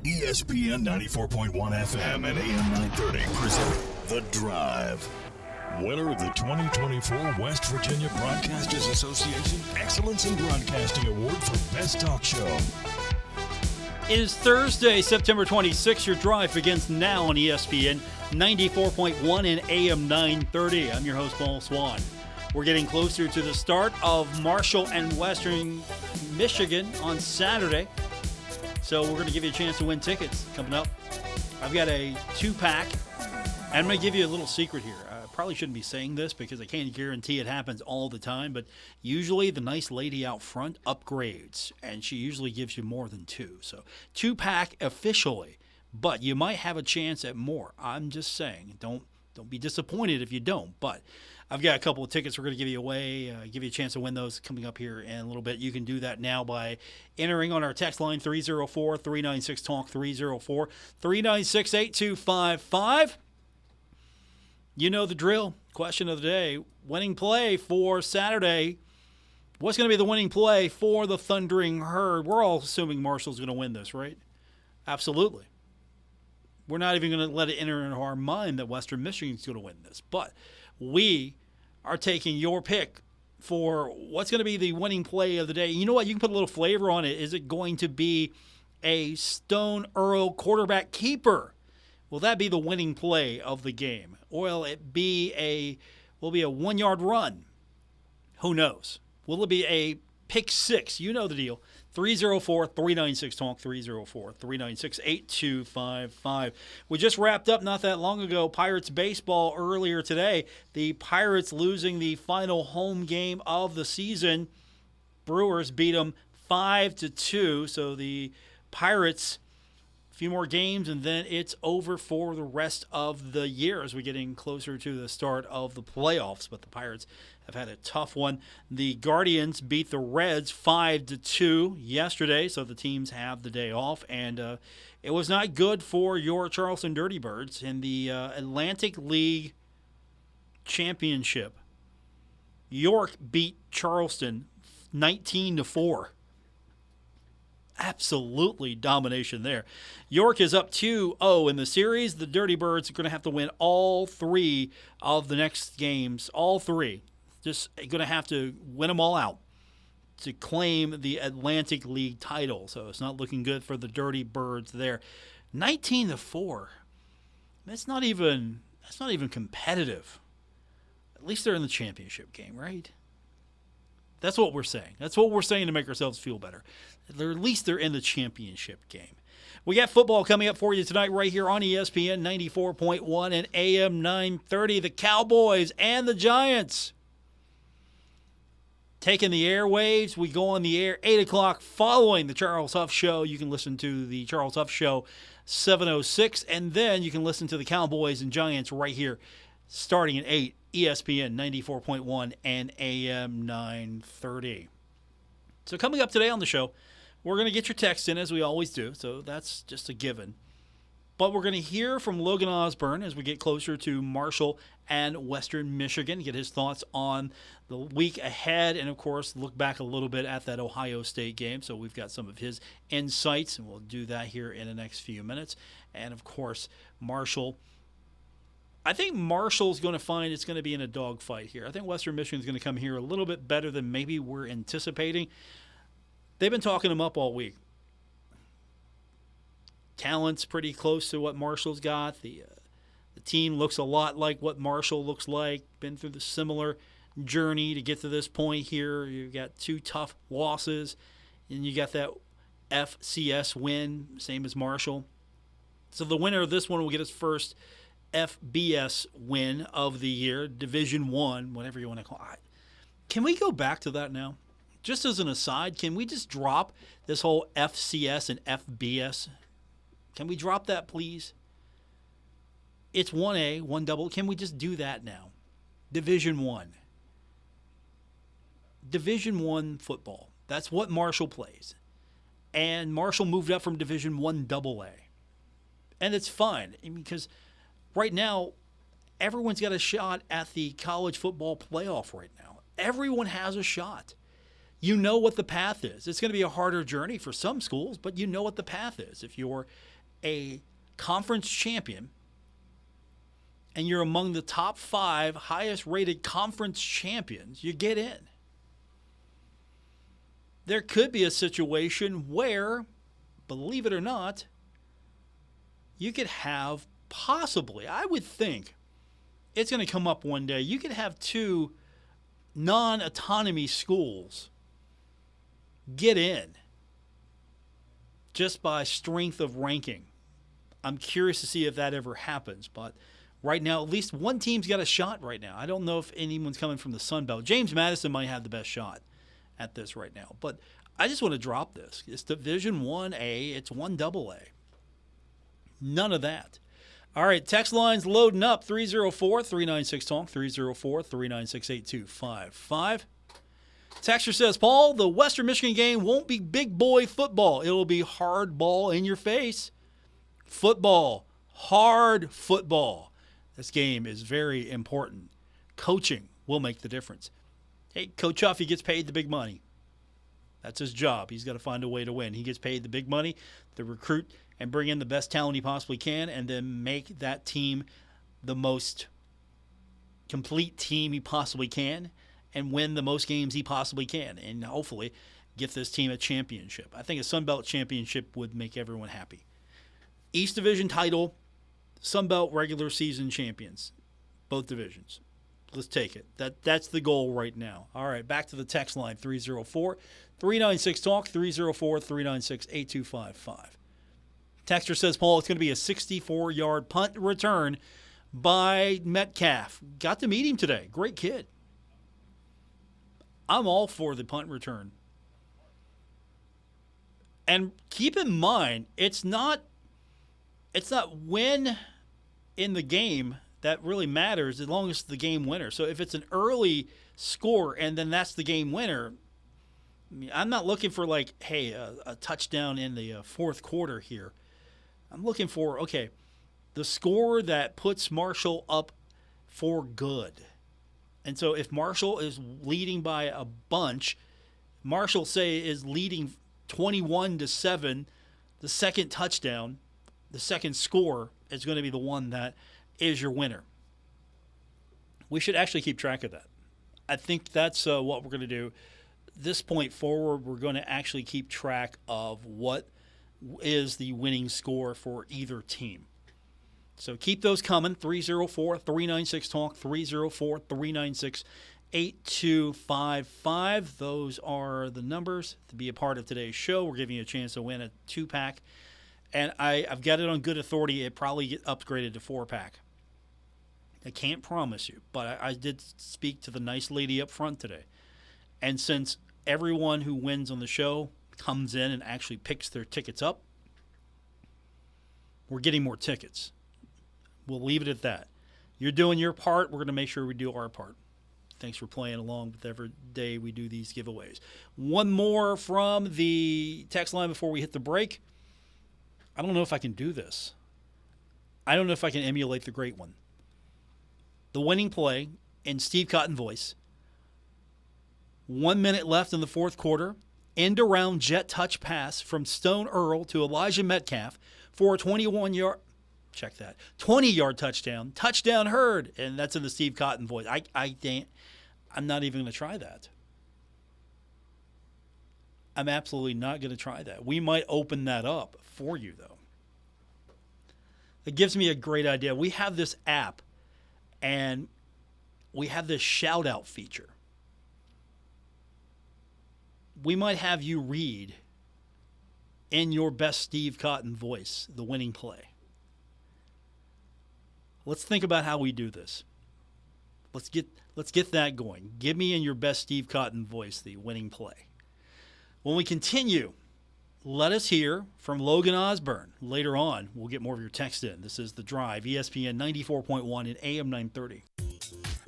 ESPN 94.1 FM and AM 930 present The Drive. Winner of the 2024 West Virginia Broadcasters Association Excellence in Broadcasting Award for Best Talk Show. It is Thursday, September 26th. Your drive begins now on ESPN 94.1 and AM 930. I'm your host, Paul Swann. We're getting closer to the start of Marshall and Western Michigan on Saturday. So we're going to give you a chance to win tickets coming up. I've got a 2-pack. And I'm going to give you a little secret here. I probably shouldn't be saying this because I can't guarantee it happens all the time, but usually the nice lady out front upgrades, and she usually gives you more than 2. So 2-pack officially, but you might have a chance at more. I'm just saying, don't be disappointed if you don't, but I've got a couple of tickets we're going to give you away, give you a chance to win those coming up here in a little bit. You can do that now by entering on our text line 304-396-TALK, 304-396-8255. You know the drill. Question of the day, winning play for Saturday. What's going to be the winning play for the Thundering Herd? We're all assuming Marshall's going to win this, right? Absolutely. We're not even going to let it enter into our mind that Western Michigan's going to win this. But we are taking your pick for what's going to be the winning play of the day. You know what? You can put a little flavor on it. Is it going to be a Stone Earl quarterback keeper? Will that be the winning play of the game? Or will it be a 1-yard run? Who knows? Will it be a pick six? You know the deal. 304-396-TALK, 304-396-8255. We just wrapped up not that long ago Pirates baseball earlier today. The Pirates losing the final home game of the season. Brewers beat them 5-2. So the Pirates, a few more games, and then it's over for the rest of the year as we're getting closer to the start of the playoffs. But the Pirates have had a tough one. The Guardians beat the Reds 5-2 yesterday, so the teams have the day off. And it was not good for your Charleston Dirty Birds in the Atlantic League Championship. York beat Charleston 19-4. Absolutely domination there. York is up 2-0 in the series. The Dirty Birds are going to have to win all 3 of the next games. All 3. Just going to have to win them all out to claim the Atlantic League title. So it's not looking good for the Dirty Birds there. 19-4. That's not even competitive. At least they're in the championship game, right? That's what we're saying. That's what we're saying to make ourselves feel better. At least they're in the championship game. We got football coming up for you tonight right here on ESPN 94.1 and AM 930. The Cowboys and the Giants taking the airwaves. We go on the air 8 o'clock following the Charles Huff Show. You can listen to the Charles Huff Show 7:06, and then you can listen to the Cowboys and Giants right here starting at 8. ESPN 94.1 and AM 930. So coming up today on the show, we're going to get your text in as we always do, so that's just a given. But we're going to hear from Logan Osburn as we get closer to Marshall and Western Michigan, get his thoughts on the week ahead, and of course look back a little bit at that Ohio State game. So we've got some of his insights, and we'll do that here in the next few minutes. And of course, Marshall. I think Marshall's going to find it's going to be in a dogfight here. I think Western Michigan's going to come here a little bit better than maybe we're anticipating. They've been talking them up all week. Talent's pretty close to what Marshall's got. The team looks a lot like what Marshall looks like. Been through the similar journey to get to this point here. You've got 2 tough losses, and you got that FCS win, same as Marshall. So the winner of this one will get his first FBS win of the year, Division I, whatever you want to call it. Can we go back to that now? Just as an aside, can we just drop this whole FCS and FBS? Can we drop that, please? It's 1A, 1AA. Can we just do that now? Division I. Division I football. That's what Marshall plays. And Marshall moved up from Division I AA. And it's fine because right now, everyone's got a shot at the college football playoff right now. Everyone has a shot. You know what the path is. It's going to be a harder journey for some schools, but you know what the path is. If you're a conference champion and you're among the top 5 highest rated conference champions, you get in. There could be a situation where, believe it or not, you could have possibly, I would think, it's going to come up one day, you could have 2 non-autonomy schools get in just by strength of ranking. I'm curious to see if that ever happens, but right now, at least one team's got a shot right now. I don't know if anyone's coming from the Sun Belt. James Madison might have the best shot at this right now, but I just want to drop this. It's Division 1A. It's 1AA. None of that. All right, text line's loading up. 304-396-TALK, 304-396-8255. Texter says, Paul, the Western Michigan game won't be big boy football. It'll be hard ball in your face. Football. Hard football. This game is very important. Coaching will make the difference. Hey, Coach Huff, he gets paid the big money. That's his job. He's got to find a way to win. He gets paid the big money to recruit and bring in the best talent he possibly can and then make that team the most complete team he possibly can and win the most games he possibly can and hopefully get this team a championship. I think a Sun Belt championship would make everyone happy. East Division title, Sun Belt regular season champions, both divisions. Let's take it. That's the goal right now. All right, back to the text line, 304-396-TALK, 304-396-8255. Texter says, Paul, it's going to be a 64-yard punt return by Metcalf. Got to meet him today. Great kid. I'm all for the punt return. And keep in mind, it's not when in the game that really matters as long as it's the game winner. So if it's an early score and then that's the game winner, I mean, I'm not looking for a touchdown in the fourth quarter here. I'm looking for, the score that puts Marshall up for good. And so if Marshall is leading by a bunch, Marshall, say, is leading 21-7, the second touchdown, the second score is going to be the one that is your winner. We should actually keep track of that. I think that's what we're going to do. This point forward, we're going to actually keep track of what is the winning score for either team. So keep those coming. 304-396-TALK, 304-396-8255. Those are the numbers to be a part of today's show. We're giving you a chance to win a 2-pack. And I've got it on good authority. It probably get upgraded to 4-pack. I can't promise you, but I did speak to the nice lady up front today. And since everyone who wins on the show comes in and actually picks their tickets up, we're getting more tickets. We'll leave it at that. You're doing your part. We're going to make sure we do our part. Thanks for playing along with every day we do these giveaways. One more from the text line before we hit the break. I don't know if I can do this. I don't know if I can emulate the great one. The winning play in Steve Cotton voice. 1 minute left in the fourth quarter. End around jet touch pass from Stone Earl to Elijah Metcalf for a 20-yard touchdown. Touchdown Herd. And that's in the Steve Cotton voice. I'm not even going to try that. I'm absolutely not going to try that. We might open that up for you, though. It gives me a great idea. We have this app, and we have this shout-out feature. We might have you read in your best Steve Cotton voice the winning play. Let's think about how we do this. Let's get that going. Give me in your best Steve Cotton voice the winning play. When we continue, let us hear from Logan Osburn. Later on, we'll get more of your text in. This is The Drive, ESPN 94.1 and AM 930.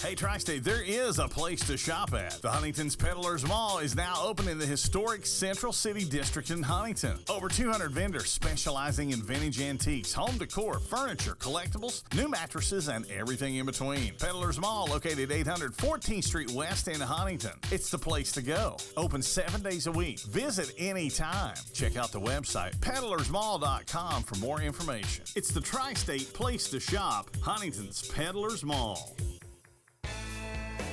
Hey, Tri-State, there is a place to shop at. The Huntington's Peddlers Mall is now open in the historic Central City District in Huntington. Over 200 vendors specializing in vintage antiques, home decor, furniture, collectibles, new mattresses, and everything in between. Peddlers Mall, located 800 14th Street West in Huntington. It's the place to go. Open 7 days a week. Visit anytime. Check out the website, peddlersmall.com, for more information. It's the Tri-State place to shop, Huntington's Peddlers Mall.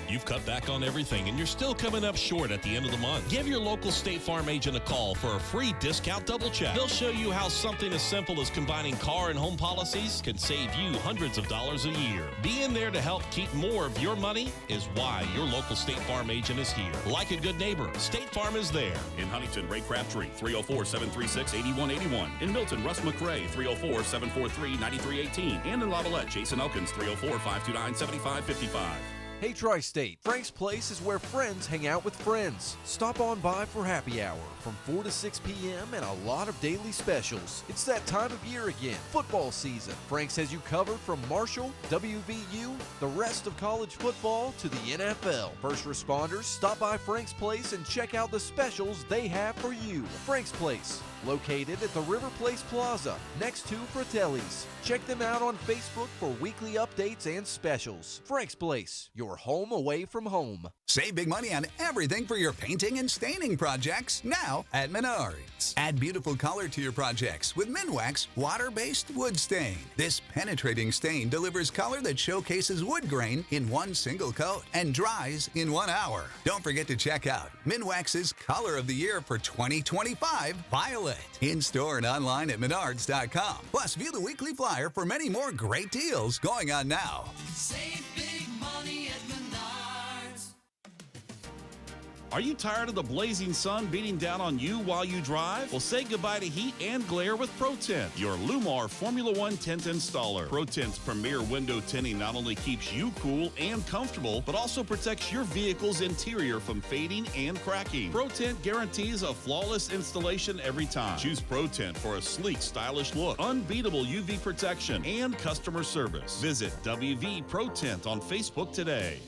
You've cut back on everything and you're still coming up short at the end of the month. Give your local State Farm agent a call for a free discount double check. They'll show you how something as simple as combining car and home policies can save you hundreds of dollars a year. Being there to help keep more of your money is why your local State Farm agent is here. Like a good neighbor, State Farm is there. In Huntington, Ray Crabtree, 304-736-8181. In Milton, Russ McRae, 304-743-9318. And in Lavallette, Jason Elkins, 304-529-7555. Hey Tri-State, Frank's Place is where friends hang out with friends. Stop on by for happy hour from 4 to 6 p.m. and a lot of daily specials. It's that time of year again, football season. Frank's has you covered from Marshall, WVU, the rest of college football to the NFL. First responders, stop by Frank's Place and check out the specials they have for you. Frank's Place, located at the River Place Plaza, next to Fratelli's. Check them out on Facebook for weekly updates and specials. Frank's Place, your home away from home. Save big money on everything for your painting and staining projects now at Menards. Add beautiful color to your projects with Minwax water-based wood stain. This penetrating stain delivers color that showcases wood grain in one single coat and dries in 1 hour. Don't forget to check out Minwax's Color of the Year for 2025, Violet. In-store and online at Menards.com. Plus, view the weekly flyer for many more great deals going on now. Save big money at Menards. Are you tired of the blazing sun beating down on you while you drive? Well, say goodbye to heat and glare with ProTint, your Lumar Formula One tint installer. ProTint's premier window tinting not only keeps you cool and comfortable, but also protects your vehicle's interior from fading and cracking. ProTint guarantees a flawless installation every time. Choose ProTint for a sleek, stylish look, unbeatable UV protection, and customer service. Visit WV ProTint on Facebook today.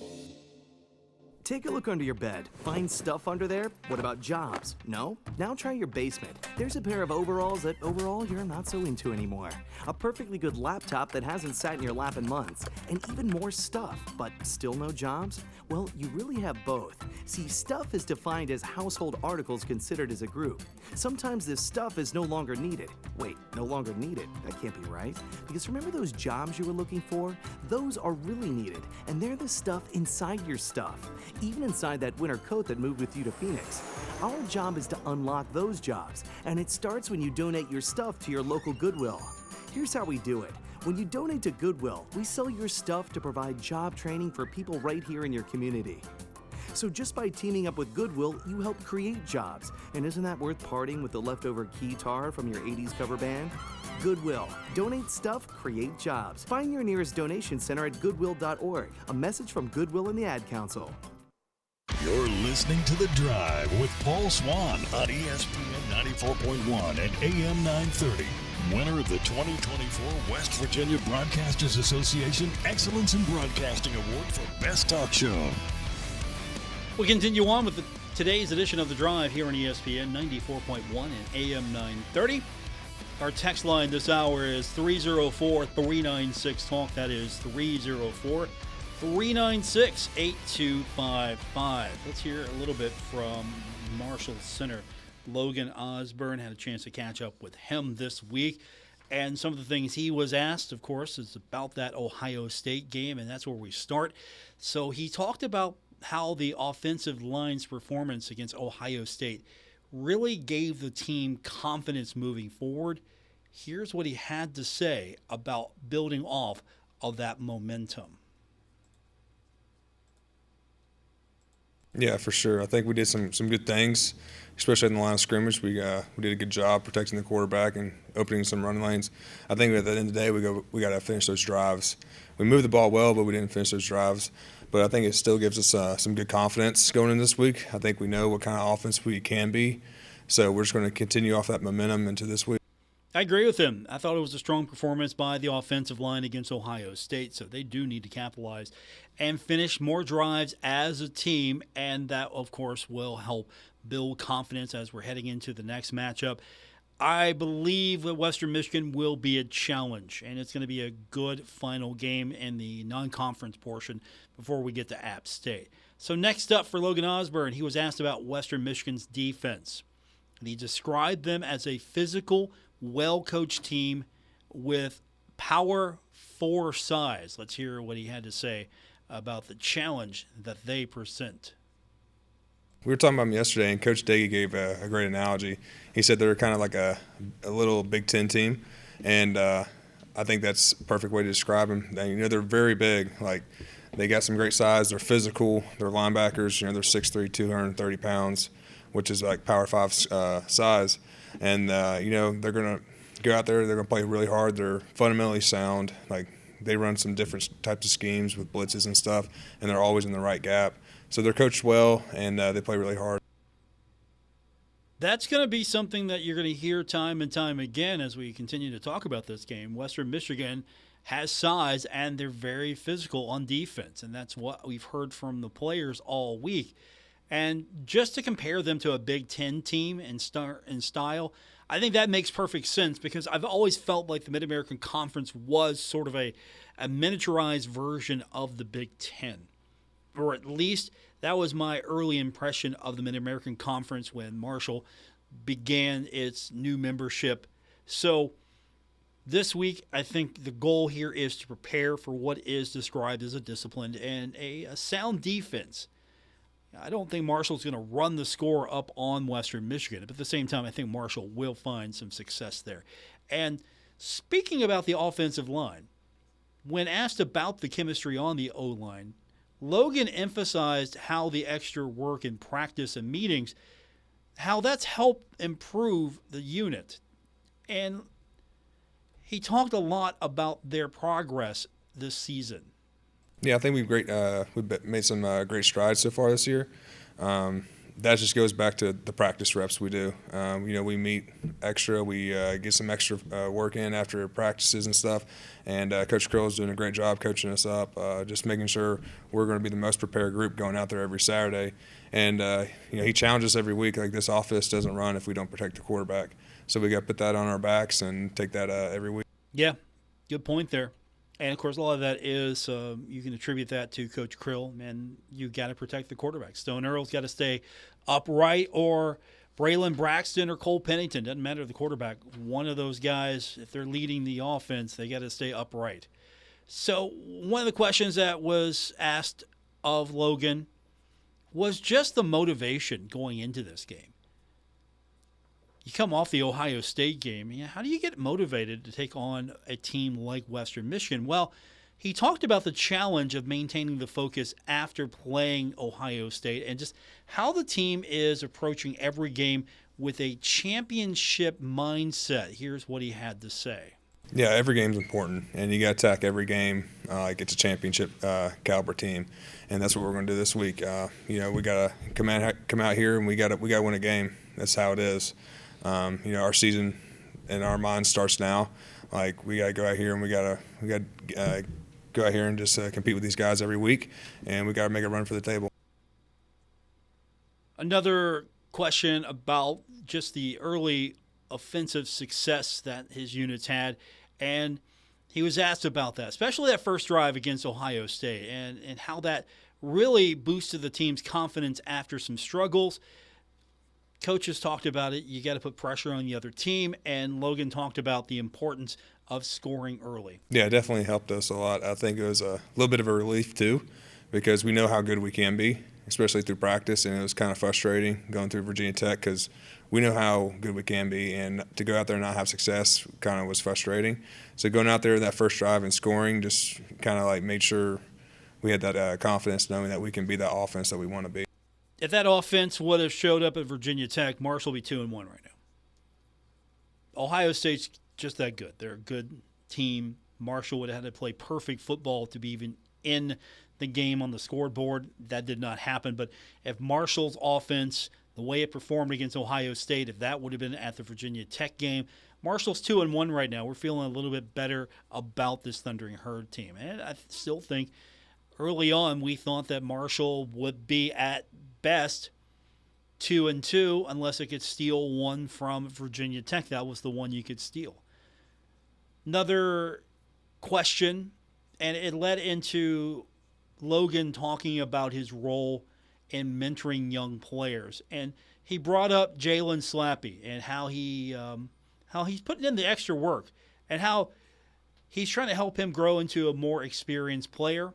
Take a look under your bed. Find stuff under there? What about jobs? No? Now try your basement. There's a pair of overalls that overall you're not so into anymore. A perfectly good laptop that hasn't sat in your lap in months. And even more stuff, but still no jobs? Well, you really have both. See, stuff is defined as household articles considered as a group. Sometimes this stuff is no longer needed. Wait, no longer needed? That can't be right. Because remember those jobs you were looking for? Those are really needed, and they're the stuff inside your stuff. Even inside that winter coat that moved with you to Phoenix. Our job is to unlock those jobs, and it starts when you donate your stuff to your local Goodwill. Here's how we do it. When you donate to Goodwill, we sell your stuff to provide job training for people right here in your community. So just by teaming up with Goodwill, you help create jobs. And isn't that worth parting with the leftover guitar from your 80s cover band? Goodwill. Donate stuff, create jobs. Find your nearest donation center at goodwill.org. A message from Goodwill and the Ad Council. You're listening to The Drive with Paul Swann on ESPN 94.1 and AM 930. Winner of the 2024 West Virginia Broadcasters Association Excellence in Broadcasting Award for Best Talk Show. We continue on with today's edition of The Drive here on ESPN 94.1 and AM 930. Our text line this hour is 304-396-TALK. That is 304-396-8255. Let's hear a little bit from Marshall center Logan Osburn. Had a chance to catch up with him this week. And some of the things he was asked, of course, is about that Ohio State game, and that's where we start. So he talked about how the offensive line's performance against Ohio State really gave the team confidence moving forward. Here's what he had to say about building off of that momentum. Yeah, for sure. I think we did some good things, especially in the line of scrimmage. We did a good job protecting the quarterback and opening some running lanes. I think at the end of the day, we got to finish those drives. We moved the ball well, but we didn't finish those drives. But I think it still gives us some good confidence going in this week. I think we know what kind of offense we can be. So we're just going to continue off that momentum into this week. I agree with him. I thought it was a strong performance by the offensive line against Ohio State, so they do need to capitalize and finish more drives as a team, and that, of course, will help build confidence as we're heading into the next matchup. I believe that Western Michigan will be a challenge, and it's going to be a good final game in the non-conference portion before we get to App State. So next up for Logan Osburn, he was asked about Western Michigan's defense. And he described them as a physical, well-coached team with power for size. Let's hear what he had to say about the challenge that they present. We were talking about them yesterday, and Coach Daggy gave a great analogy. He said they're kind of like a little Big Ten team, and I think that's a perfect way to describe them. They're very big. Like, they got some great size. They're physical. They're linebackers. They're 6'3", 230 pounds, which is like Power 5 size. And, they're going to go out there. They're going to play really hard. They're fundamentally sound. Like, they run some different types of schemes with blitzes and stuff, and they're always in the right gap. So they're coached well, and they play really hard. That's going to be something that you're going to hear time and time again as we continue to talk about this game. Western Michigan has size, and they're very physical on defense, and that's what we've heard from the players all week. And just to compare them to a Big Ten team in style, I think that makes perfect sense because I've always felt like the Mid-American Conference was sort of a miniaturized version of the Big Ten. Or at least that was my early impression of the Mid-American Conference when Marshall began its new membership. So this week, I think the goal here is to prepare for what is described as a disciplined and a sound defense. I don't think Marshall's going to run the score up on Western Michigan, but at the same time, I think Marshall will find some success there. And speaking about the offensive line, when asked about the chemistry on the O-line, Logan emphasized how the extra work in practice and meetings, how that's helped improve the unit. And he talked a lot about their progress this season. Yeah, I think we've made some great strides so far this year. That just goes back to the practice reps we do. We meet extra. We get some extra work in after practices and stuff. And Coach Krill is doing a great job coaching us up, just making sure we're going to be the most prepared group going out there every Saturday. And, he challenges us every week, like this offense doesn't run if we don't protect the quarterback. So we got to put that on our backs and take that every week. Yeah, good point there. And, of course, a lot of that is you can attribute that to Coach Krill, and you got to protect the quarterback. Stone Earl's got to stay upright, or Braylon Braxton or Cole Pennington. Doesn't matter the quarterback. One of those guys, if they're leading the offense, they got to stay upright. So one of the questions that was asked of Logan was just the motivation going into this game. You come off the Ohio State game, how do you get motivated to take on a team like Western Michigan? Well, he talked about the challenge of maintaining the focus after playing Ohio State and just how the team is approaching every game with a championship mindset. Here's what he had to say. Yeah, every game's important, and you got to attack every game like it's a championship caliber team, and that's what we're going to do this week. We got to come out here, and we got to win a game. That's how it is. Our season in our mind starts now. Like, we got to go out here and we got to go out here and just compete with these guys every week, and we got to make a run for the table. Another question about just the early offensive success that his units had, and he was asked about that, especially that first drive against Ohio State, and how that really boosted the team's confidence after some struggles. Coaches talked about it. You got to put pressure on the other team, and Logan talked about the importance of scoring early. Yeah, it definitely helped us a lot. I think it was a little bit of a relief too, because we know how good we can be, especially through practice, and it was kind of frustrating going through Virginia Tech because we know how good we can be, and to go out there and not have success kind of was frustrating. So going out there that first drive and scoring just kind of like made sure we had that confidence knowing that we can be that offense that we want to be. If that offense would have showed up at Virginia Tech, Marshall would be 2-1 right now. Ohio State's just that good. They're a good team. Marshall would have had to play perfect football to be even in the game on the scoreboard. That did not happen. But if Marshall's offense, the way it performed against Ohio State, if that would have been at the Virginia Tech game. Marshall's 2-1 right now. We're feeling a little bit better about this Thundering Herd team. And I still think early on we thought that Marshall would be at best 2-2 unless it could steal one from Virginia Tech. That was the one you could steal. Another question, and it led into Logan talking about his role in mentoring young players. And he brought up Jalen Slappy and how he's putting in the extra work and how he's trying to help him grow into a more experienced player.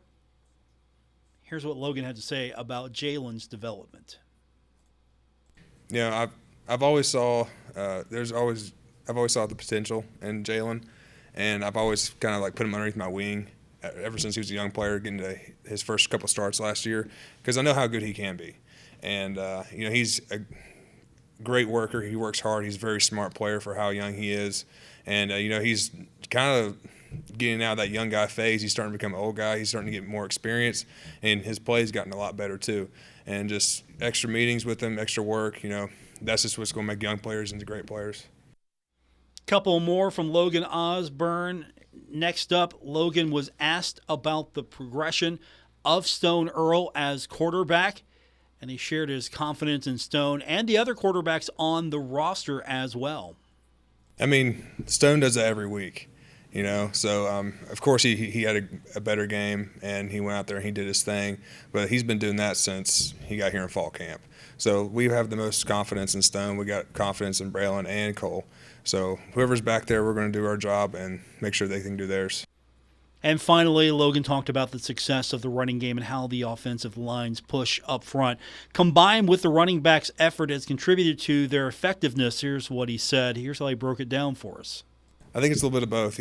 Here's what Logan had to say about Jalen's development. Yeah, I've always saw I've always saw the potential in Jalen, and I've always kind of like put him underneath my wing ever since he was a young player, getting to his first couple starts last year, because I know how good he can be, and he's a great worker. He works hard. He's a very smart player for how young he is, and he's kind of getting out of that young guy phase. He's starting to become an old guy. He's starting to get more experience, and his play's gotten a lot better too. And just extra meetings with him, extra work, that's just what's going to make young players into great players. Couple more from Logan Osburn. Next up, Logan was asked about the progression of Stone Earl as quarterback, and he shared his confidence in Stone and the other quarterbacks on the roster as well. I mean, Stone does that every week. So of course he had a better game, and he went out there and he did his thing, but he's been doing that since he got here in fall camp. So we have the most confidence in Stone. We got confidence in Braylon and Cole. So whoever's back there, we're going to do our job and make sure they can do theirs. And finally, Logan talked about the success of the running game and how the offensive line's push up front, combined with the running backs' effort, has contributed to their effectiveness. Here's what he said. Here's how he broke it down for us. I think it's a little bit of both.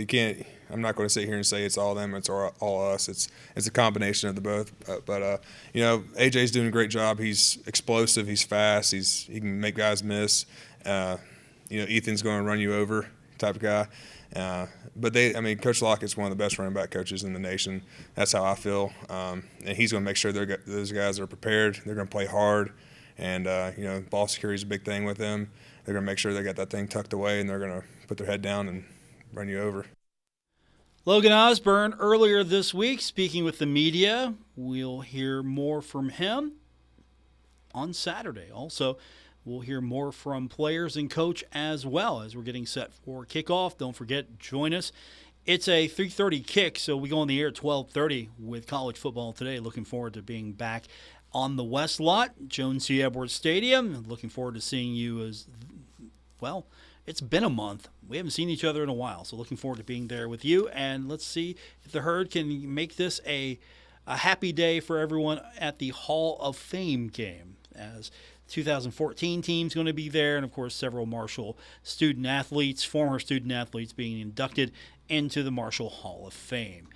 I'm not going to sit here and say it's all them, it's all us. It's a combination of the both. But AJ's doing a great job. He's explosive. He's fast. He can make guys miss. Ethan's going to run you over type of guy. But Coach Lockett's one of the best running back coaches in the nation. That's how I feel. And he's going to make sure those guys are prepared. They're going to play hard. And, ball security is a big thing with them. They're going to make sure they got that thing tucked away, and they're going to put their head down and run you over. Logan Osburn earlier this week speaking with the media. We'll hear more from him on Saturday. Also, we'll hear more from players and coach as well as we're getting set for kickoff. Don't forget, join us. It's a 3:30 kick, so we go on the air at 12:30 with college football today. Looking forward to being back on the West Lot, Jones C. Edwards Stadium. Looking forward to seeing you as well. It's been a month. We haven't seen each other in a while, so looking forward to being there with you. And let's see if the Herd can make this a happy day for everyone at the Hall of Fame game, as 2014 team's going to be there, and, of course, several Marshall former student athletes being inducted into the Marshall Hall of Fame.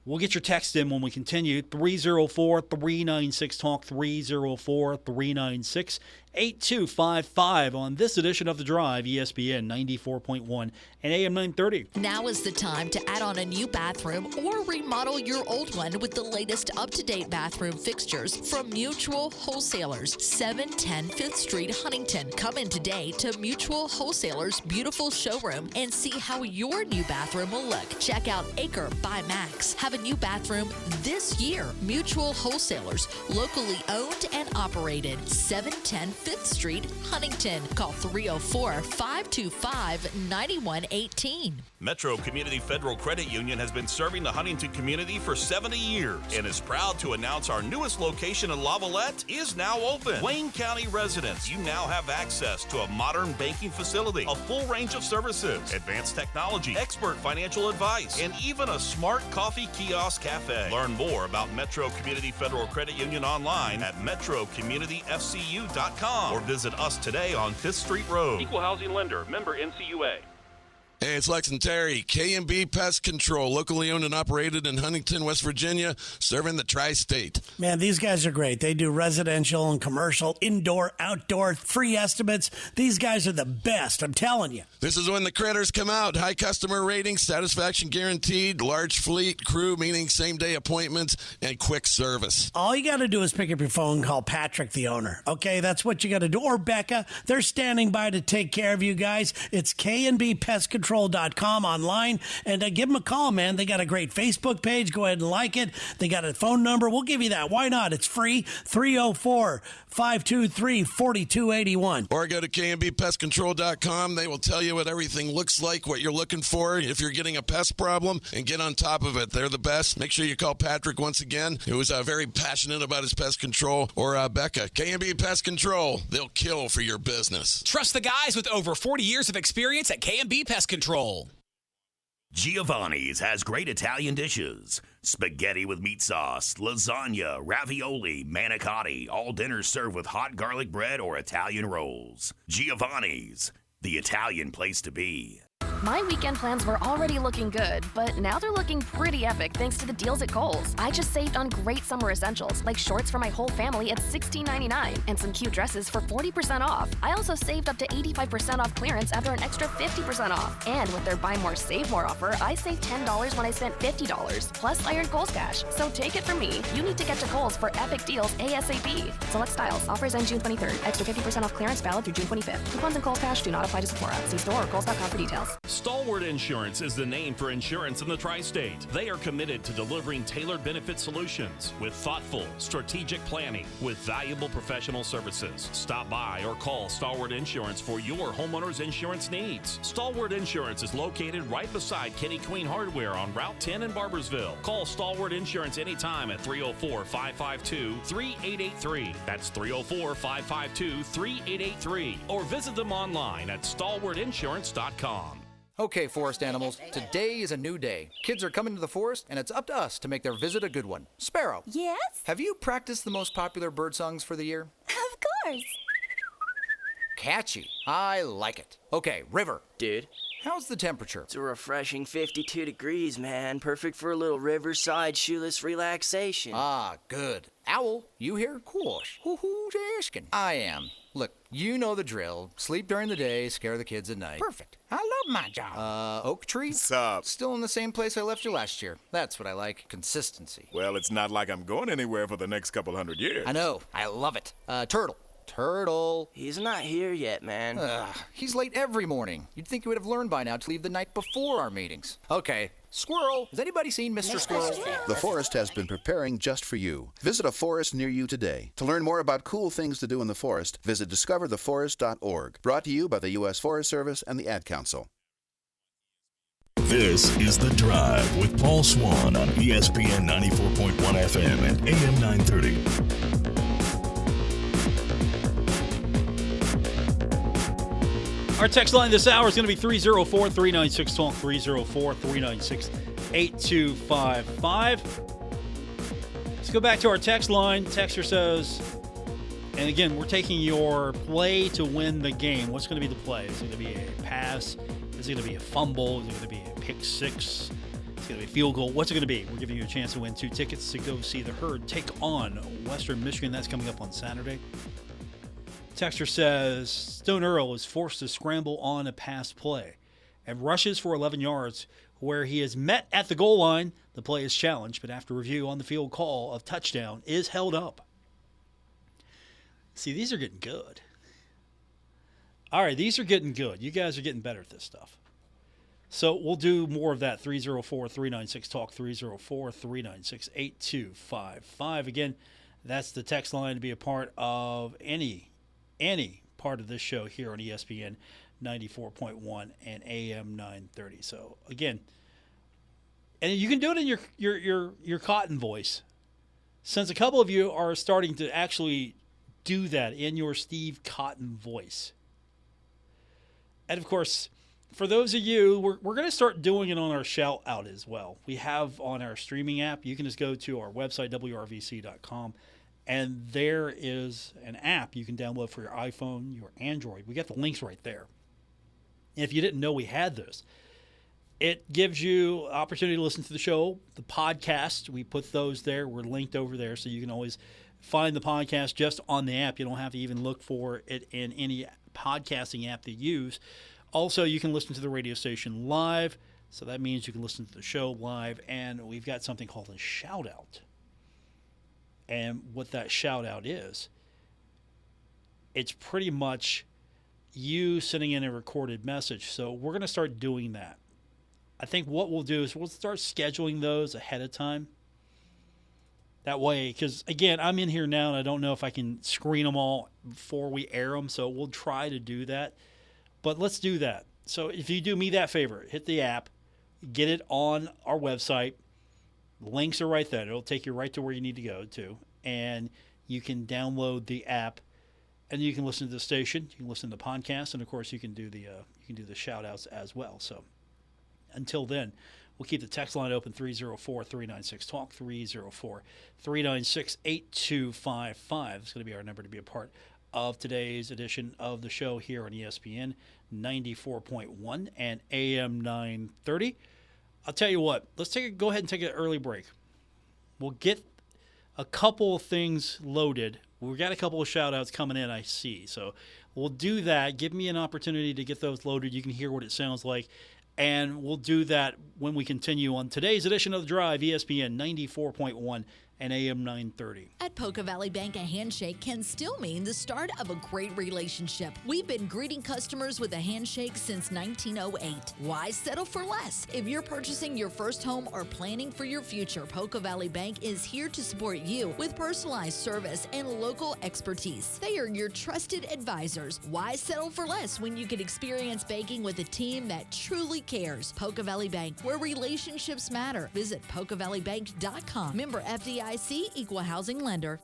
We'll get your text in when we continue. 304-396-TALK, 304-396-8255 on this edition of The Drive, ESPN 94.1 and AM 930. Now is the time to add on a new bathroom or remodel your old one with the latest up-to-date bathroom fixtures from Mutual Wholesalers, 710 5th Street, Huntington. Come in today to Mutual Wholesalers' beautiful showroom and see how your new bathroom will look. Check out Acre by Max. Have a new bathroom this year. Mutual Wholesalers, locally owned and operated, 710 5th Street, Huntington. Call 304-525-9118. Metro Community Federal Credit Union has been serving the Huntington community for 70 years and is proud to announce our newest location in Lavalette is now open. Wayne County residents, you now have access to a modern banking facility, a full range of services, advanced technology, expert financial advice, and even a smart coffee kiosk cafe. Learn more about Metro Community Federal Credit Union online at metrocommunityfcu.com or visit us today on 5th Street Road. Equal housing lender, member NCUA. Hey, it's Lex and Terry, K&B Pest Control, locally owned and operated in Huntington, West Virginia, serving the tri-state. Man, these guys are great. They do residential and commercial, indoor, outdoor, free estimates. These guys are the best, I'm telling you. This is when the critters come out. High customer ratings, satisfaction guaranteed, large fleet, crew, meaning same-day appointments, and quick service. All you got to do is pick up your phone and call Patrick, the owner. Okay, that's what you got to do. Or Becca. They're standing by to take care of you guys. It's KNBPestControl.com online, and give them a call, man. They got a great Facebook page. Go ahead and like it. They got a phone number. We'll give you that. Why not? It's free. 304-523-4281. Or go to KNBPestControl.com. They will tell you what everything looks like, what you're looking for, if you're getting a pest problem, and get on top of it. They're the best. Make sure you call Patrick once again, who is very passionate about his pest control, or Becca. KNB Pest Control. They'll kill for your business. Trust the guys with over 40 years of experience at K&B Pest Control. Giovanni's has great Italian dishes. Spaghetti with meat sauce, lasagna, ravioli, manicotti, all dinners served with hot garlic bread or Italian rolls. Giovanni's, the Italian place to be. My weekend plans were already looking good, but now they're looking pretty epic thanks to the deals at Kohl's. I just saved on great summer essentials like shorts for my whole family at $16.99 and some cute dresses for 40% off. I also saved up to 85% off clearance after an extra 50% off. And with their Buy More, Save More offer, I saved $10 when I spent $50. Plus, I earned Kohl's Cash. So take it from me. You need to get to Kohl's for epic deals ASAP. Select styles. Offers end June 23rd. Extra 50% off clearance valid through June 25th. Coupons and Kohl's Cash do not apply to Sephora. See store or Kohl's.com for details. Stalwart Insurance is the name for insurance in the tri-state. They are committed to delivering tailored benefit solutions with thoughtful, strategic planning with valuable professional services. Stop by or call Stalwart Insurance for your homeowner's insurance needs. Stalwart Insurance is located right beside Kenny Queen Hardware on Route 10 in Barbersville. Call Stalwart Insurance anytime at 304-552-3883. That's 304-552-3883. Or visit them online at stalwartinsurance.com. Okay, forest animals, today is a new day. Kids are coming to the forest, and it's up to us to make their visit a good one. Sparrow. Yes? Have you practiced the most popular bird songs for the year? Of course. Catchy. I like it. Okay, River. Dude. How's the temperature? It's a refreshing 52 degrees, man. Perfect for a little riverside shoeless relaxation. Ah, good. Owl, you here? Course. Who's asking? I am. Look, you know the drill. Sleep during the day, scare the kids at night. Perfect. I love my job. Oak Tree? What's up? Still in the same place I left you last year. That's what I like. Consistency. Well, it's not like I'm going anywhere for the next couple hundred years. I know. I love it. Turtle. Turtle. He's not here yet, man. He's late every morning. You'd think he would have learned by now to leave the night before our meetings. Okay. Squirrel. Has anybody seen Mr. Squirrel? The forest has been preparing just for you. Visit a forest near you today. To learn more about cool things to do in the forest, visit discovertheforest.org. Brought to you by the U.S. Forest Service and the Ad Council. This is The Drive with Paul Swann on ESPN 94.1 FM and AM 930. Our text line this hour is going to be 304-396-TALK, 304-396-8255. Let's go back to our text line. Texter says, and again, we're taking your play to win the game. What's going to be the play? Is it going to be a pass? Is it going to be a fumble? Is it going to be a pick six? Is it going to be a field goal? What's it going to be? We're giving you a chance to win 2 tickets to go see the Herd take on Western Michigan. That's coming up on Saturday. Texter says, Stone Earl is forced to scramble on a pass play and rushes for 11 yards where he is met at the goal line. The play is challenged, but after review on the field call of touchdown is held up. See, these are getting good. All right, these are getting good. You guys are getting better at this stuff. So we'll do more of that. 304-396-TALK, 304-396-8255. Again, that's the text line to be a part of any part of this show here on ESPN 94.1 and AM 930. So again, and you can do it in your Cotton voice, since a couple of you are starting to actually do that in your Steve Cotton voice. And of course, for those of you, we're going to start doing it on our shout out as well. We have on our streaming app. You can just go to our website, wrvc.com. And there is an app you can download for your iPhone, your Android. We got the links right there. And if you didn't know we had this, It gives you opportunity to listen to the show, the podcast. We put those there. We're linked over there, so you can always find the podcast just on the app. You don't have to even look for it in any podcasting app that you use. Also, you can listen to the radio station live, so that means you can listen to the show live, and we've got something called a shout-out. And what that shout-out is, it's pretty much you sending in a recorded message. So we're going to start doing that. I think what we'll do is we'll start scheduling those ahead of time. That way, because, again, I'm in here now, and I don't know if I can screen them all before we air them, so we'll try to do that. But let's do that. So if you do me that favor, hit the app, get it on our website. Links are right there. It'll take you right to where you need to go to, and you can download the app, and you can listen to the station. You can listen to the podcast, and, of course, you can do the shout-outs as well. So until then, we'll keep the text line open, 304-396-TALK, 304-396-8255. It's going to be our number to be a part of today's edition of the show here on ESPN 94.1 and AM 930. I'll tell you what, let's go ahead and take an early break. We'll get a couple of things loaded. We've got a couple of shout-outs coming in, I see. So we'll do that. Give me an opportunity to get those loaded. You can hear what it sounds like. And we'll do that when we continue on today's edition of The Drive, ESPN 94.1 and AM 930. At Poca Valley Bank, a handshake can still mean the start of a great relationship. We've been greeting customers with a handshake since 1908. Why settle for less? If you're purchasing your first home or planning for your future, Poca Valley Bank is here to support you with personalized service and local expertise. They are your trusted advisors. Why settle for less when you can experience banking with a team that truly cares? Poca Valley Bank, where relationships matter. Visit PocaValleyBank.com. Member FDIC, equal housing lender.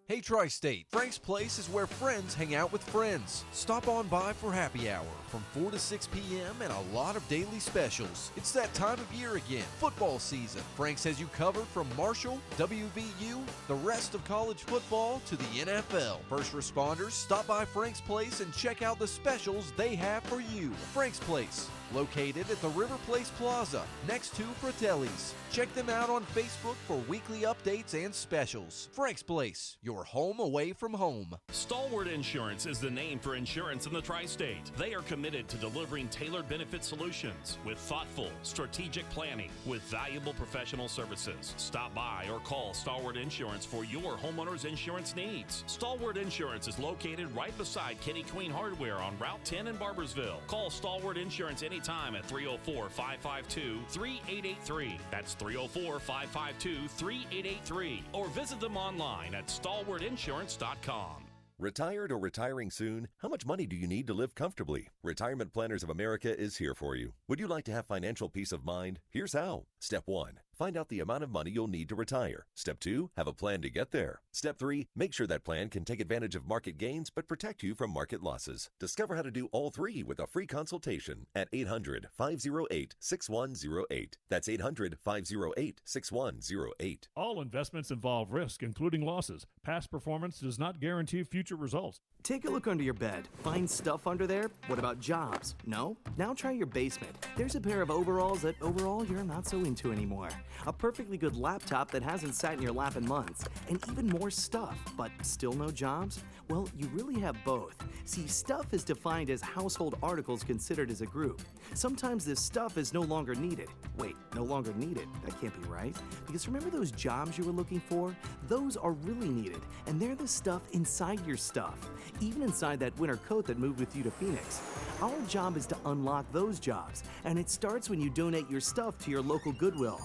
Hey Tri-State, Frank's Place is where friends hang out with friends. Stop on by for happy hour from 4 to 6 p.m. and a lot of daily specials. It's that time of year again, football season. Frank's has you covered from Marshall, WVU, the rest of college football to the NFL. First responders, stop by Frank's Place and check out the specials they have for you. Frank's Place, located at the River Place Plaza, next to Fratelli's. Check them out on Facebook for weekly updates and specials. Frank's Place, your home away from home. Stalwart Insurance is the name for insurance in the Tri-State. They are committed to delivering tailored benefit solutions with thoughtful, strategic planning with valuable professional services. Stop by or call Stalwart Insurance for your homeowner's insurance needs. Stalwart Insurance is located right beside Kitty Queen Hardware on Route 10 in Barbersville. Call Stalwart Insurance anytime at 304-552-3883. That's 304-552-3883. Or visit them online at stalwartinsurance.com. Retired or retiring soon? How much money do you need to live comfortably? Retirement Planners of America is here for you. Would you like to have financial peace of mind? Here's how. Step 1. Find out the amount of money you'll need to retire. Step 2. Have a plan to get there. Step 3. Make sure that plan can take advantage of market gains but protect you from market losses. Discover how to do all three with a free consultation at 800-508-6108. That's 800-508-6108. All investments involve risk, including losses. Past performance does not guarantee future results. Take a look under your bed. Find stuff under there? What about jobs? No? Now try your basement. There's a pair of overalls that overall you're not so into anymore. A perfectly good laptop that hasn't sat in your lap in months. And even more stuff, but still no jobs? Well, you really have both. See, stuff is defined as household articles considered as a group. Sometimes this stuff is no longer needed. Wait, no longer needed? That can't be right. Because remember those jobs you were looking for? Those are really needed, and they're the stuff inside your stuff. Even inside that winter coat that moved with you to Phoenix. Our job is to unlock those jobs, and it starts when you donate your stuff to your local Goodwill.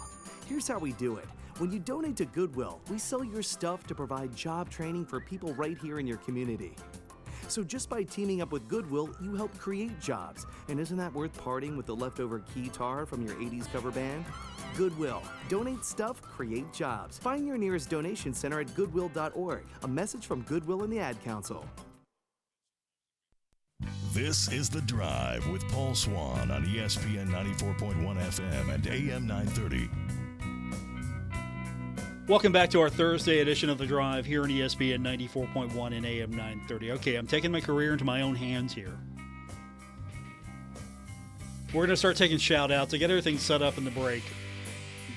Here's how we do it. When you donate to Goodwill, we sell your stuff to provide job training for people right here in your community. So just by teaming up with Goodwill, you help create jobs. And isn't that worth parting with the leftover keytar from your 80s cover band? Goodwill. Donate stuff, create jobs. Find your nearest donation center at goodwill.org. A message from Goodwill and the Ad Council. This is The Drive with Paul Swann on ESPN 94.1 FM and AM 930. Welcome back to our Thursday edition of The Drive here on ESPN 94.1 and AM 930. Okay, I'm taking my career into my own hands here. We're going to start taking shout-outs. I get everything set up in the break.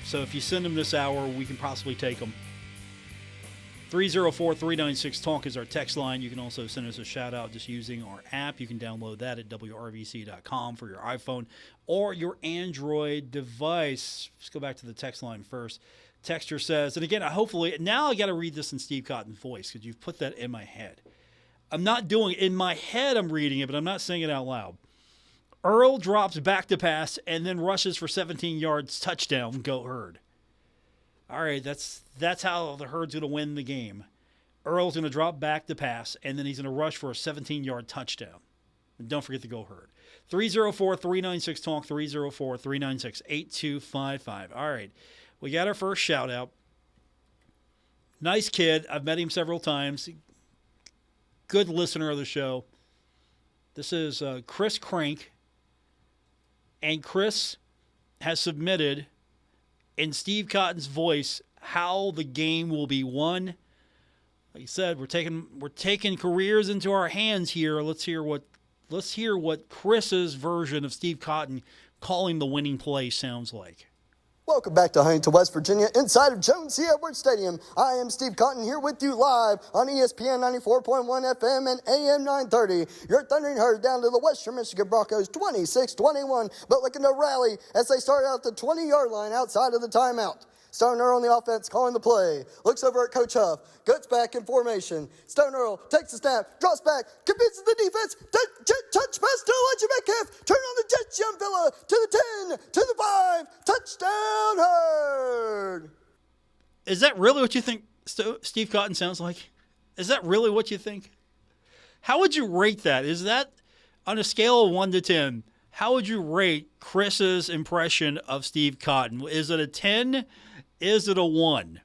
So if you send them this hour, we can possibly take them. 304-396-TALK is our text line. You can also send us a shout-out just using our app. You can download that at WRVC.com for your iPhone or your Android device. Let's go back to the text line first. Texture says, and again, hopefully, now I got to read this in Steve Cotton's voice because you've put that in my head. I'm not doing it. In my head, I'm reading it, but I'm not saying it out loud. Earl drops back to pass and then rushes for 17 yards, touchdown, go Herd. All right, that's how the Herd's going to win the game. Earl's going to drop back to pass, and then he's going to rush for a 17-yard touchdown. And don't forget to go Herd. 304-396-TALK, 304-396-8255. All right, we got our first shout-out. Nice kid. I've met him several times. Good listener of the show. This is Chris Crank. And Chris has submitted in Steve Cotton's voice how the game will be won. Like I said, we're taking careers into our hands here. Let's hear what Chris's version of Steve Cotton calling the winning play sounds like. Welcome back to Huntington, West Virginia, inside of Jones C. Edwards Stadium. I am Steve Cotton here with you live on ESPN 94.1 FM and AM 930. Your Thundering Herd down to the Western Michigan Broncos 26-21, but looking to rally as they start out the 20-yard line outside of the timeout. Stone Earl on the offense calling the play. Looks over at Coach Huff. Guts back in formation. Stone Earl takes the snap, drops back, convinces the defense. Touch pass to Elijah Metcalf. Turn on the Jets, young fella. To the 10, to the 5. Touchdown, Herd. Is that really what you think Steve Cotton sounds like? Is that really what you think? How would you rate that? Is that on a scale of 1 to 10? How would you rate Chris's impression of Steve Cotton? Is it a 10? Is it a 1?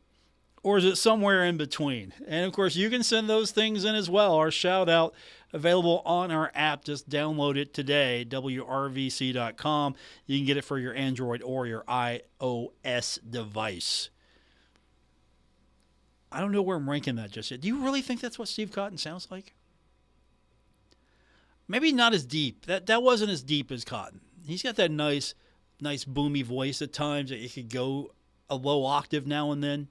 Or is it somewhere in between? And, of course, you can send those things in as well. Our shout-out available on our app. Just download it today, WRVC.com. You can get it for your Android or your iOS device. I don't know where I'm ranking that just yet. Do you really think that's what Steve Cotton sounds like? Maybe not as deep. That wasn't as deep as Cotton. He's got that nice boomy voice at times. It could go a low octave now and then.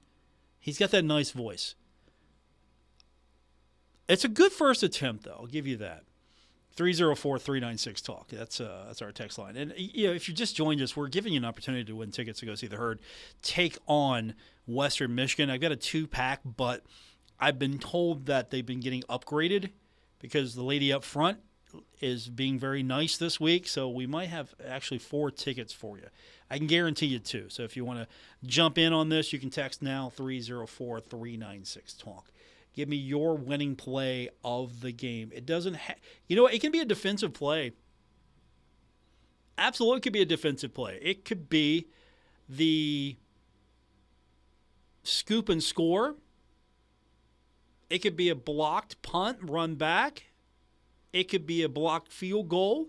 He's got that nice voice. It's a good first attempt, though. I'll give you that. 304-396-TALK. That's our text line. And if you just joined us, we're giving you an opportunity to win tickets to go see the Herd take on Western Michigan. I've got a 2-pack, but I've been told that they've been getting upgraded because the lady up front is being very nice this week, so we might have actually 4 tickets for you. I can guarantee you 2. So if you want to jump in on this, you can text now 304-396-TALK. Give me your winning play of the game. It doesn't it can be a defensive play. Absolutely could be a defensive play. It could be the scoop and score. It could be a blocked punt, run back. It could be a blocked field goal,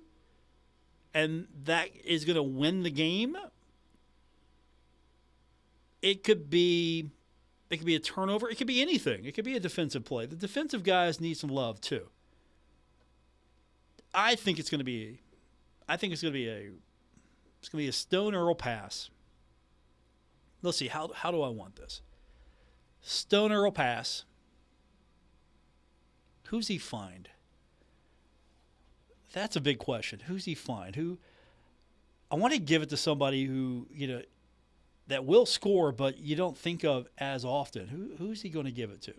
and that is going to win the game. It could be a turnover. It could be anything. It could be a defensive play. The defensive guys need some love too. I think it's going to be a Stone Earl pass. Let's see, how do I want this? Stone Earl pass. Who's he find? That's a big question. Who's he find? I want to give it to somebody who, that will score, but you don't think of as often. Who's he going to give it to?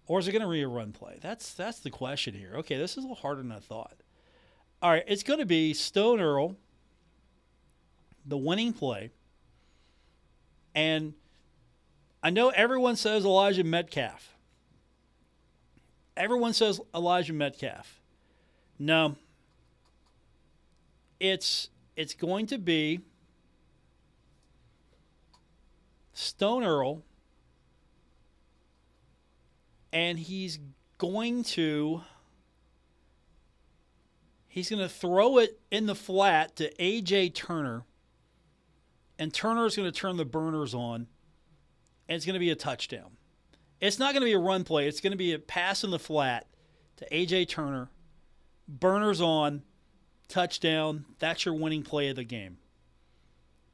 Or is it going to be a run play? That's the question here. Okay, this is a little harder than I thought. All right, it's going to be Stone Earl, the winning play. And I know everyone says Elijah Metcalf. Everyone says Elijah Metcalf. No. It's going to be Stone Earl, and he's going to throw it in the flat to A.J. Turner, and Turner's going to turn the burners on, and it's going to be a touchdown. It's not going to be a run play. It's going to be a pass in the flat to A.J. Turner, burners on, touchdown. That's your winning play of the game.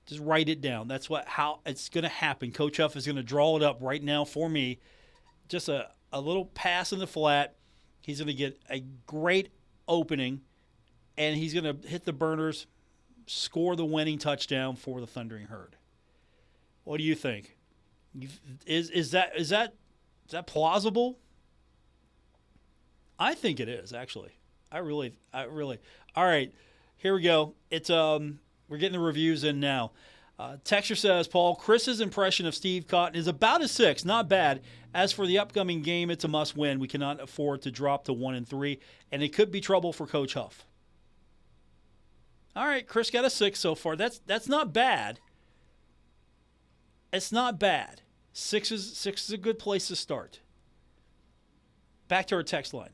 Just write it down. That's how it's going to happen. Coach Huff is going to draw it up right now for me. Just a little pass in the flat. He's going to get a great opening, and he's going to hit the burners, score the winning touchdown for the Thundering Herd. What do you think? Is that plausible? I think it is, actually. I really. All right, here we go. It's we're getting the reviews in now. Texture says, Paul, Chris's impression of Steve Cotton is about a 6, not bad. As for the upcoming game, it's a must-win. We cannot afford to drop to 1-3, and it could be trouble for Coach Huff. All right, Chris got a 6 so far. That's not bad. It's not bad. 6 is a good place to start. Back to our text line.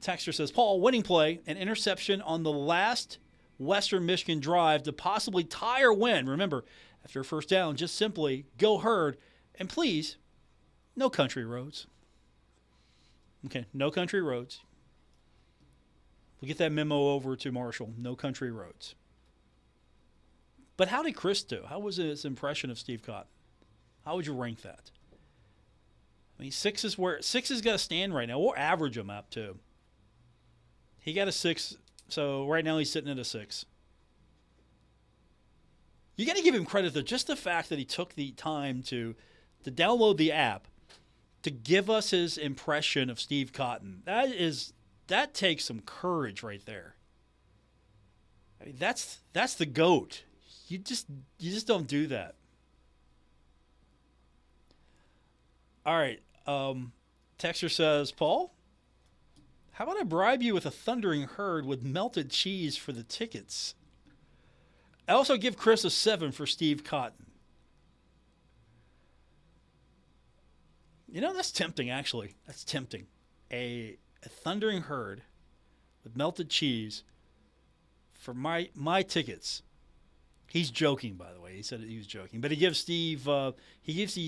Texter says, Paul, winning play, an interception on the last Western Michigan drive to possibly tie or win. Remember, after a first down, just simply go Herd, and please, no country roads. Okay, no country roads. We'll get that memo over to Marshall. No country roads. But how did Chris do? How was his impression of Steve Cotton? How would you rank that? I mean, 6 is got to stand right now. We'll average him up too. He got a 6. So right now he's sitting at a 6. You got to give him credit, though. Just the fact that he took the time to download the app to give us his impression of Steve Cotton. That takes some courage right there. I mean, that's the GOAT. You just don't do that. All right. Texter says, Paul, how about I bribe you with a Thundering Herd with melted cheese for the tickets? I also give Chris a 7 for Steve Cotton. You know, that's tempting, actually. That's tempting. A Thundering Herd with melted cheese for my tickets. He's joking, by the way. He said he was joking. But he gives the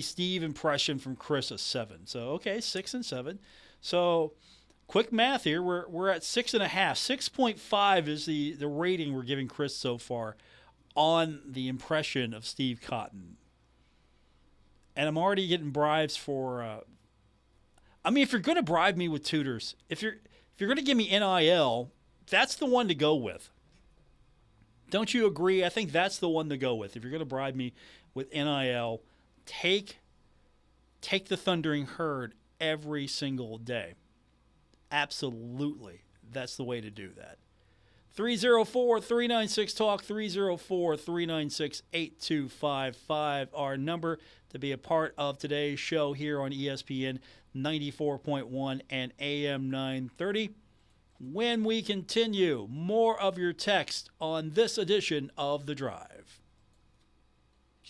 Steve impression from Chris a 7. So, okay, 6 and 7. So, quick math here. We're at 6.5. 6.5 is the rating we're giving Chris so far on the impression of Steve Cotton. And I'm already getting bribes for if you're going to bribe me with tutors, if you're going to give me NIL, that's the one to go with. Don't you agree? I think that's the one to go with. If you're going to bribe me with NIL, take the Thundering Herd every single day. Absolutely. That's the way to do that. 304-396-TALK, 304-396-8255, our number to be a part of today's show here on ESPN 94.1 and AM 930. When we continue, more of your text on this edition of The Drive.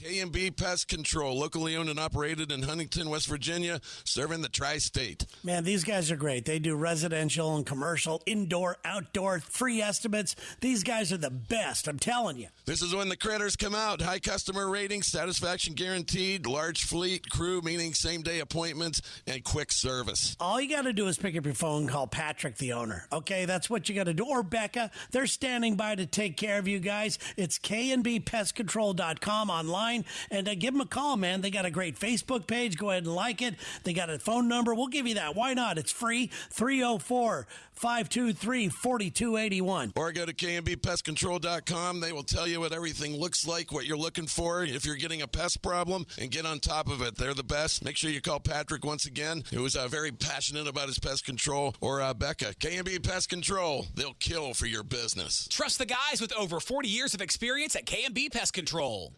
K&B Pest Control, locally owned and operated in Huntington, West Virginia, serving the tri-state. Man, these guys are great. They do residential and commercial, indoor, outdoor, free estimates. These guys are the best, I'm telling you. This is when the critters come out. High customer rating, satisfaction guaranteed, large fleet, crew, meaning same-day appointments, and quick service. All you got to do is pick up your phone and call Patrick, the owner. Okay, that's what you got to do. Or Becca. They're standing by to take care of you guys. It's knbpestcontrol.com online. And give them a call, man. They got a great Facebook page. Go ahead and like it. They got a phone number. We'll give you that. Why not? It's free. 304-523-4281. Or go to knbpestcontrol.com. They will tell you what everything looks like, what you're looking for, if you're getting a pest problem, and get on top of it. They're the best. Make sure you call Patrick once again, who is very passionate about his pest control, or Becca. K&B Pest Control. They'll kill for your business. Trust the guys with over 40 years of experience at K&B Pest Control.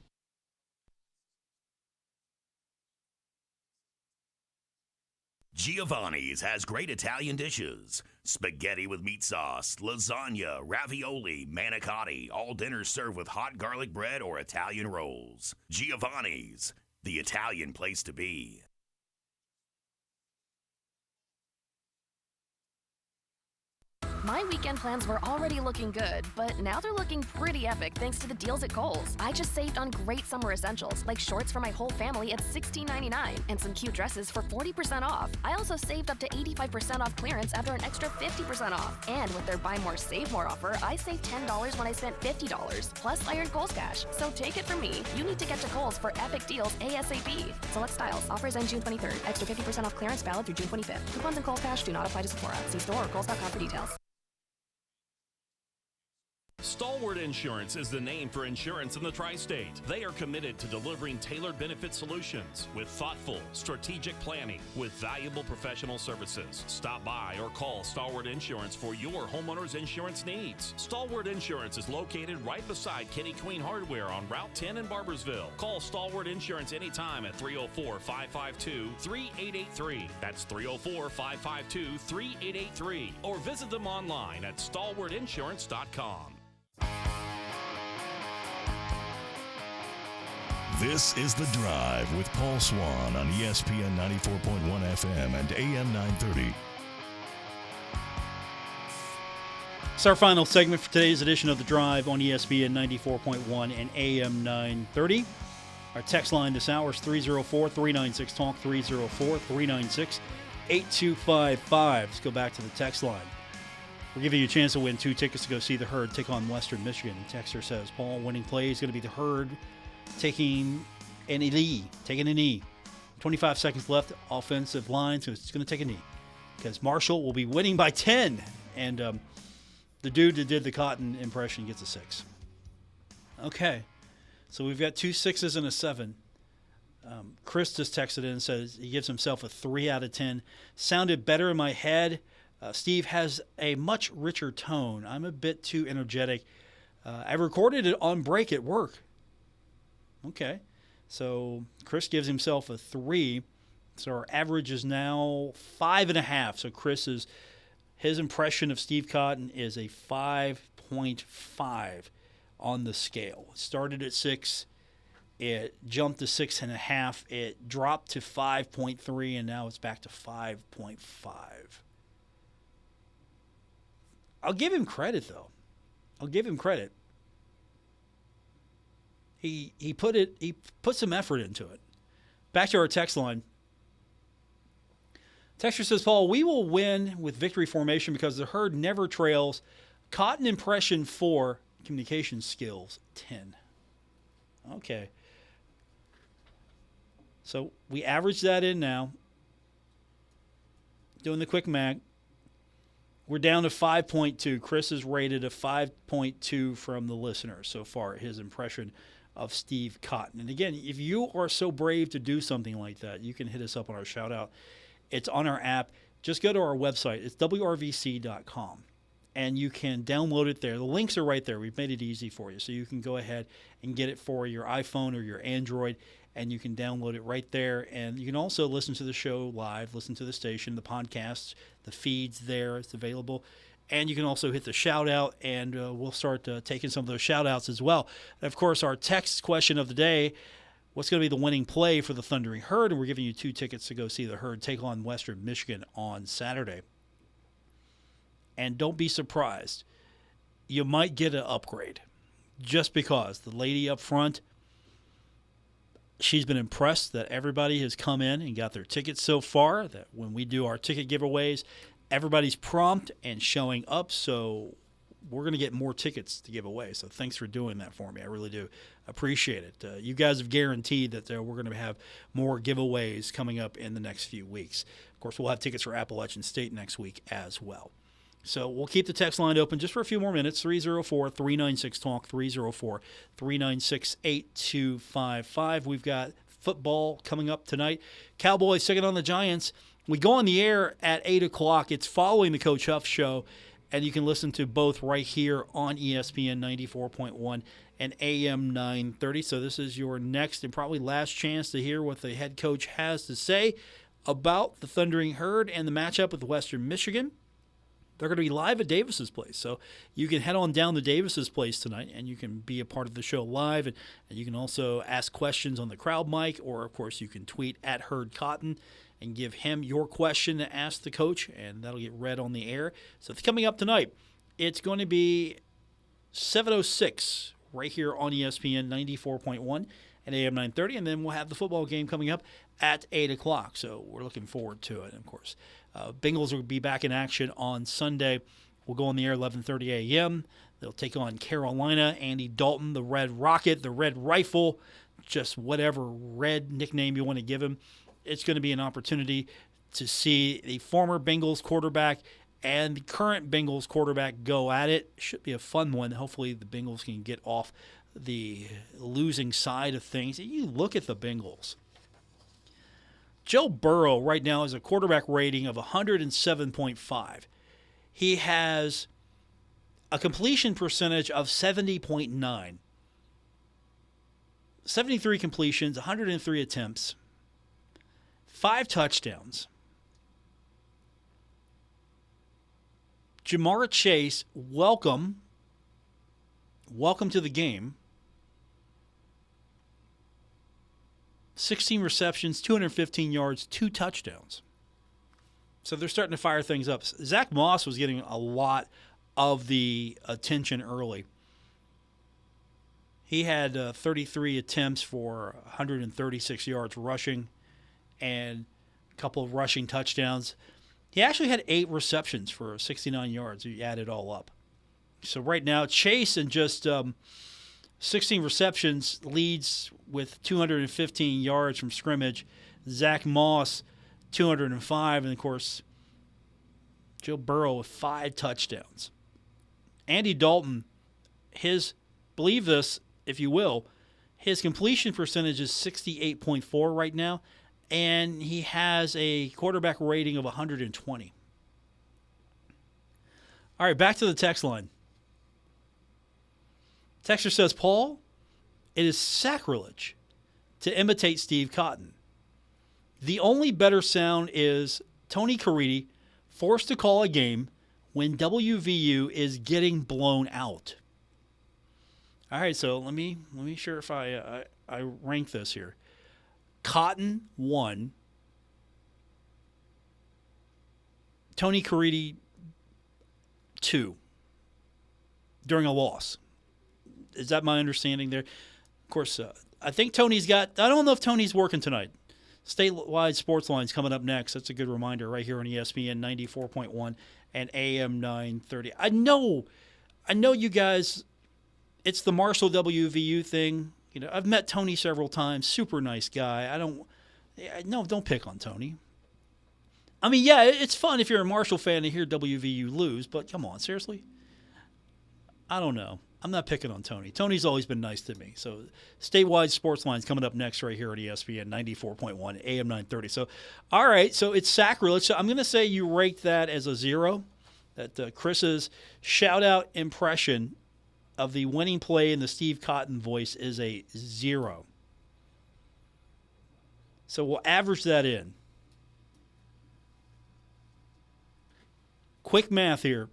Giovanni's has great Italian dishes. Spaghetti with meat sauce, lasagna, ravioli, manicotti, all dinners served with hot garlic bread or Italian rolls. Giovanni's, the Italian place to be. My weekend plans were already looking good, but now they're looking pretty epic thanks to the deals at Kohl's. I just saved on great summer essentials, like shorts for my whole family at $16.99 and some cute dresses for 40% off. I also saved up to 85% off clearance after an extra 50% off. And with their Buy More, Save More offer, I saved $10 when I spent $50. Plus, I earned Kohl's Cash. So take it from me. You need to get to Kohl's for epic deals ASAP. Select styles. Offers end June 23rd. Extra 50% off clearance valid through June 25th. Coupons and Kohl's Cash do not apply to Sephora. See store or Kohl's.com for details. Stalwart Insurance is the name for insurance in the tri-state. They are committed to delivering tailored benefit solutions with thoughtful, strategic planning with valuable professional services. Stop by or call Stalwart Insurance for your homeowner's insurance needs. Stalwart Insurance is located right beside Kenny Queen Hardware on Route 10 in Barbersville. Call Stalwart Insurance anytime at 304-552-3883. That's 304-552-3883. Or visit them online at stalwartinsurance.com. This is The Drive with Paul Swann on ESPN 94.1 FM and AM 930. It's our final segment for today's edition of The Drive on ESPN 94.1 and AM 930. Our text line this hour is 304-396-TALK, 304-396-8255. Let's go back to the text line. We're giving you a chance to win 2 tickets to go see the Herd take on Western Michigan. Texter says, Paul, winning play is going to be the Herd taking a knee. 25 seconds left. Offensive line, so it's going to take a knee. Because Marshall will be winning by 10. And the dude that did the Cotton impression gets a 6. Okay. So we've got 2 6s and a 7. Chris just texted in and says he gives himself a 3 out of 10. Sounded better in my head. Steve has a much richer tone. I'm a bit too energetic. I recorded it on break at work. Okay. So Chris gives himself a 3. So our average is now 5.5. So his impression of Steve Cotton is a 5.5 on the scale. It started at 6. It jumped to 6.5. It dropped to 5.3, and now it's back to 5.5. I'll give him credit, though. I'll give him credit. He put some effort into it. Back to our text line. Texter says, Paul, we will win with victory formation because the Herd never trails. Cotton impression 4, communication skills 10. Okay. So we average that in now. Doing the quick math. We're down to 5.2. Chris is rated a 5.2 from the listeners so far, his impression of Steve Cotton. And again, if you are so brave to do something like that, you can hit us up on our shout out. It's on our app. Just go to our website. It's wrvc.com. And you can download it there. The links are right there. We've made it easy for you. So you can go ahead and get it for your iPhone or your Android, and you can download it right there. And you can also listen to the show live, listen to the station, the podcasts, the feeds there. It's available. And you can also hit the shout-out, and we'll start taking some of those shout-outs as well. And of course, our text question of the day, what's going to be the winning play for the Thundering Herd? And we're giving you 2 tickets to go see the Herd take on Western Michigan on Saturday. And don't be surprised. You might get an upgrade just because the lady up front, she's been impressed that everybody has come in and got their tickets so far, that when we do our ticket giveaways, everybody's prompt and showing up, so we're going to get more tickets to give away. So thanks for doing that for me. I really do appreciate it. You guys have guaranteed that we're going to have more giveaways coming up in the next few weeks. Of course, we'll have tickets for Appalachian State next week as well. So we'll keep the text line open just for a few more minutes, 304-396-TALK, 304-396-8255. We've got football coming up tonight. Cowboys taking on the Giants. We go on the air at 8 o'clock. It's following the Coach Huff Show, and you can listen to both right here on ESPN 94.1 and AM 930. So this is your next and probably last chance to hear what the head coach has to say about the Thundering Herd and the matchup with Western Michigan. They're going to be live at Davis's place. So you can head on down to Davis's place tonight, and you can be a part of the show live. And you can also ask questions on the crowd mic, or, of course, you can tweet at Herd Cotton, and give him your question to ask the coach, and that'll get read on the air. So coming up tonight, it's going to be 7:06 right here on ESPN 94.1 and AM 930, and then we'll have the football game coming up at 8 o'clock. So we're looking forward to it, of course. Bengals will be back in action on Sunday. We'll go on the air 11:30 a.m. They'll take on Carolina. Andy Dalton, the Red Rocket, the Red Rifle, just whatever red nickname you want to give him. It's going to be an opportunity to see the former Bengals quarterback and the current Bengals quarterback go at it. Should be a fun one. Hopefully the Bengals can get off the losing side of things. You look at the Bengals. Joe Burrow right now has a quarterback rating of 107.5. He has a completion percentage of 70.9. 73 completions, 103 attempts, 5 touchdowns. Jamar Chase, welcome to the game. 16 receptions, 215 yards, 2 touchdowns. So they're starting to fire things up. Zach Moss was getting a lot of the attention early. He had 33 attempts for 136 yards rushing and a couple of rushing touchdowns. He actually had 8 receptions for 69 yards. You add it all up. So right now, Chase in just 16 receptions leads with 215 yards from scrimmage. Zach Moss, 205. And, of course, Joe Burrow with 5 touchdowns. Andy Dalton, believe this, if you will, his completion percentage is 68.4 right now, and he has a quarterback rating of 120. All right, back to the text line. Texter says, Paul, it is sacrilege to imitate Steve Cotton. The only better sound is Tony Caridi forced to call a game when WVU is getting blown out. All right, so let me sure if I rank this here. Cotton 1, Tony Caridi 2 during a loss. Is that my understanding there? Of course, I think Tony's got – I don't know if Tony's working tonight. Statewide Sports Line's coming up next. That's a good reminder right here on ESPN 94.1 and AM 930. I know you guys – it's the Marshall WVU thing. You know, I've met Tony several times. Super nice guy. Don't pick on Tony. I mean, yeah, it's fun if you're a Marshall fan to hear WVU lose, but come on, seriously? I don't know. I'm not picking on Tony. Tony's always been nice to me. So, Statewide Sports Line's coming up next right here at ESPN 94.1 AM 930. So, all right, so it's sacrilege. So I'm going to say you rate that as a 0, that Chris's shout-out impression of the winning play in the Steve Cotton voice is a 0. So we'll average that in. Quick math here.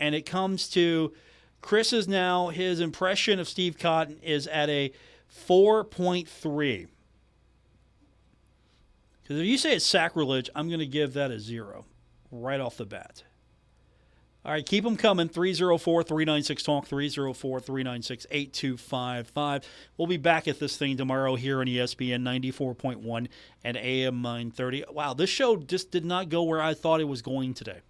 And it comes to Chris is now, his impression of Steve Cotton is at a 4.3. Because if you say it's sacrilege, I'm going to give that a 0 right off the bat. All right, keep them coming. 304-396-TALK, 304-396-8255. We'll be back at this thing tomorrow here on ESPN 94.1 and AM 930. Wow, this show just did not go where I thought it was going today.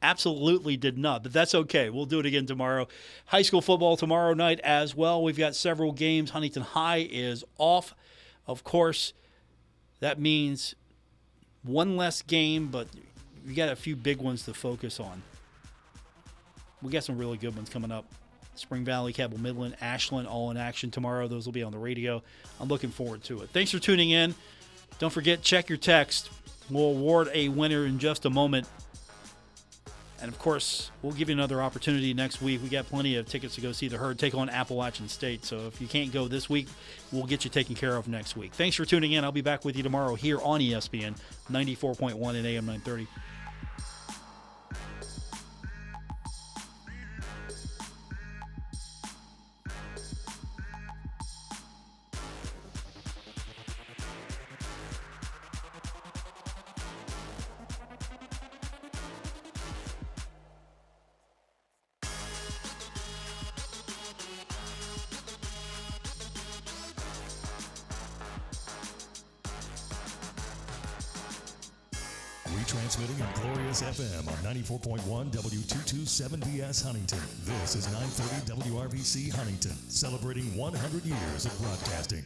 Absolutely did not, but that's okay. We'll do it again tomorrow. High school football tomorrow night as well. We've got several games. Huntington High is off. Of course, that means one less game, but we got a few big ones to focus on. We got some really good ones coming up. Spring Valley, Cabell Midland, Ashland, all in action tomorrow. Those will be on the radio. I'm looking forward to it. Thanks for tuning in. Don't forget, check your text. We'll award a winner in just a moment. And, of course, we'll give you another opportunity next week. We got plenty of tickets to go see the Herd take on Appalachian State. So if you can't go this week, we'll get you taken care of next week. Thanks for tuning in. I'll be back with you tomorrow here on ESPN 94.1 and AM 930. transmitting in glorious FM on 94.1 W227BS Huntington. This is 930 WRVC Huntington, celebrating 100 years of broadcasting.